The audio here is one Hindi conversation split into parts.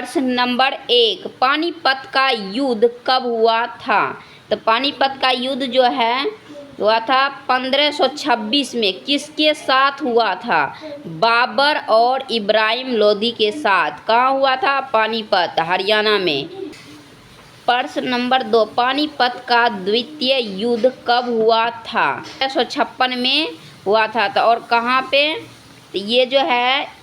प्रश्न नंबर 1, पानीपत का युद्ध कब हुआ था? तो पानीपत का युद्ध जो है हुआ था 1526 में। किसके साथ हुआ था? बाबर और इब्राहिम लोदी के साथ। कहाँ हुआ था? पानीपत, हरियाणा में। प्रश्न नंबर 2, पानीपत का द्वितीय युद्ध कब हुआ था? 1556 में हुआ था। तो और कहाँ पे? तो ये जो है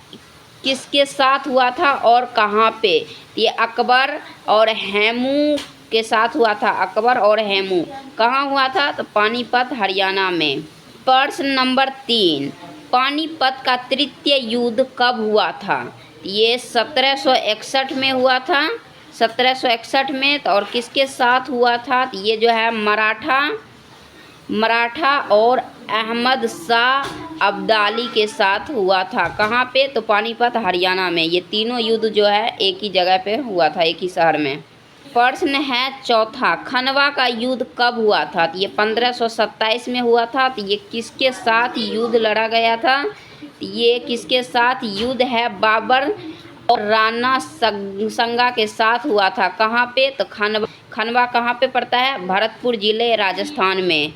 किसके साथ हुआ था और कहाँ पे? ये अकबर और हेमू के साथ हुआ था। अकबर और हेमू। कहाँ हुआ था? तो पानीपत, हरियाणा में। प्रश्न नंबर 3, पानीपत का तृतीय युद्ध कब हुआ था? ये 1761 में हुआ था। 1761 में। तो और किसके साथ हुआ था? तो ये जो है मराठा और अहमद शाह अब्दाली के साथ हुआ था। कहाँ पे? तो पानीपत, हरियाणा में। ये तीनों युद्ध जो है एक ही जगह पे हुआ था, एक ही शहर में। प्रश्न है चौथा, खनवा का युद्ध कब हुआ था? तो ये 1527 में हुआ था। तो ये किसके साथ युद्ध लड़ा गया था? तो ये किसके साथ युद्ध है? बाबर और राणा संगा के साथ हुआ था। कहाँ पे? तो खनवा कहाँ पे पड़ता है? भरतपुर जिले, राजस्थान में।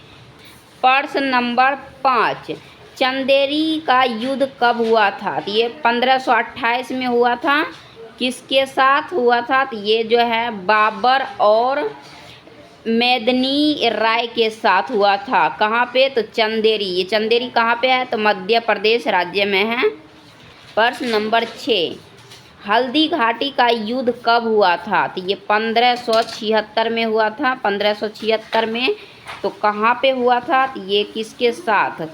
प्रश्न नंबर 5, चंदेरी का युद्ध कब हुआ था? तो ये 1528 में हुआ था। किसके साथ हुआ था? तो ये जो है बाबर और मेदिनी राय के साथ हुआ था। कहाँ पे? तो चंदेरी। ये चंदेरी कहाँ पे है? तो मध्य प्रदेश राज्य में है। प्रश्न नंबर 6, हल्दी घाटी का युद्ध कब हुआ था? तो ये 1576 में हुआ था। 1576 में। तो कहाँ पे हुआ था? तो ये किसके साथ?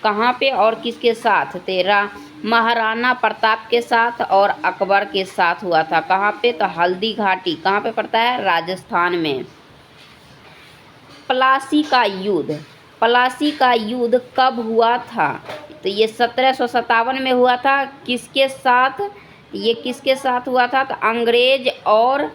कहाँ पे और किसके साथ? तेरा महाराणा प्रताप के साथ और अकबर के साथ हुआ था। कहाँ पे? तो हल्दी घाटी कहाँ पे पड़ता है? राजस्थान में। प्लासी का युद्ध कब हुआ था? तो ये 1757 में हुआ था। किसके साथ? ये किसके साथ हुआ था? तो अंग्रेज और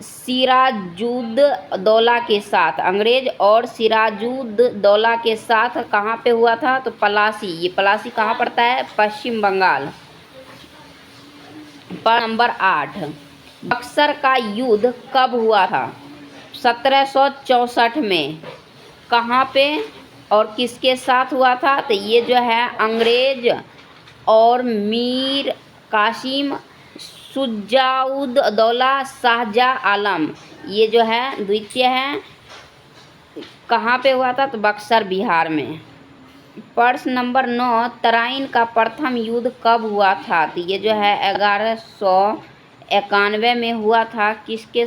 सिराजुद्दौला के साथ। अंग्रेज और सिराजुद्दौला के साथ कहाँ पे हुआ था? तो पलासी। ये पलासी कहाँ पड़ता है? पश्चिम बंगाल। प्रश्न नंबर 8, बक्सर का युद्ध कब हुआ था? 1764 में। कहाँ पे और किसके साथ हुआ था? तो ये जो है अंग्रेज और मीर कासिम, शुजाउद्दौला, शाहजहाँ आलम। ये जो है द्वितीय है। कहाँ पे हुआ था? तो बक्सर, बिहार में। प्रश्न नंबर 9, तराइन का प्रथम युद्ध कब हुआ था? तो ये जो है 1191 में हुआ था। किसके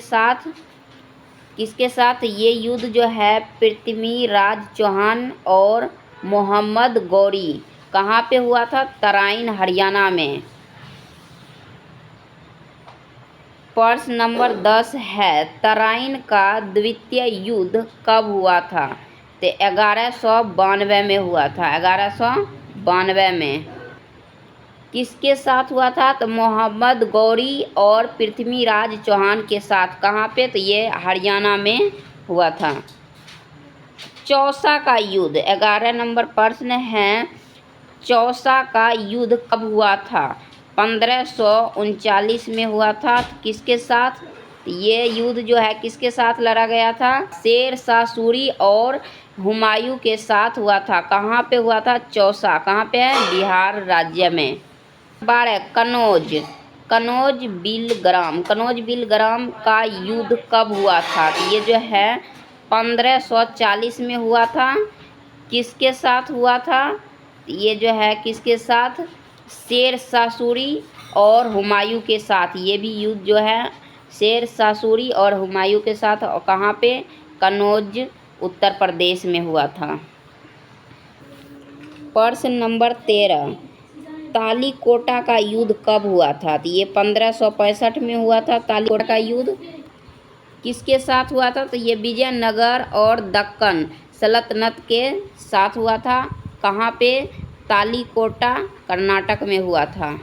साथ? ये युद्ध जो है पृथ्वीराज चौहान और मोहम्मद गौरी। कहाँ पे हुआ था? तराइन, हरियाणा में। प्रश्न नंबर 10 है, तराइन का द्वितीय युद्ध कब हुआ था? तो 1192 में हुआ था। 1192 में। किसके साथ हुआ था? तो मोहम्मद गौरी और पृथ्वीराज चौहान के साथ। कहाँ पे? तो ये हरियाणा में हुआ था। चौसा का युद्ध, 11 नंबर प्रश्न है, चौसा का युद्ध कब हुआ था? 1539 में हुआ था। किसके साथ? ये युद्ध जो है किसके साथ लड़ा गया था? शेर शाह सूरी और हुमायूं के साथ हुआ था। कहाँ पे हुआ था? चौसा। कहाँ पे है? बिहार राज्य में। 12, कनौज बिलग्राम का युद्ध कब हुआ था? ये जो है 1540 में हुआ था। किसके साथ हुआ था? ये जो है किसके साथ? शेर शाह सूरी और हुमायूं के साथ। ये भी युद्ध जो है शेर शाह सूरी और हुमायूं के साथ। और कहाँ पे? कनौज, उत्तर प्रदेश में हुआ था। प्रश्न नंबर 13, तालीकोटा का युद्ध कब हुआ था? तो ये 1565 में हुआ था। तालीकोटा का युद्ध किसके साथ हुआ था? तो ये विजयनगर और दक्कन सल्तनत के साथ हुआ था। कहाँ पे? तालीकोटा, कर्नाटक में हुआ था।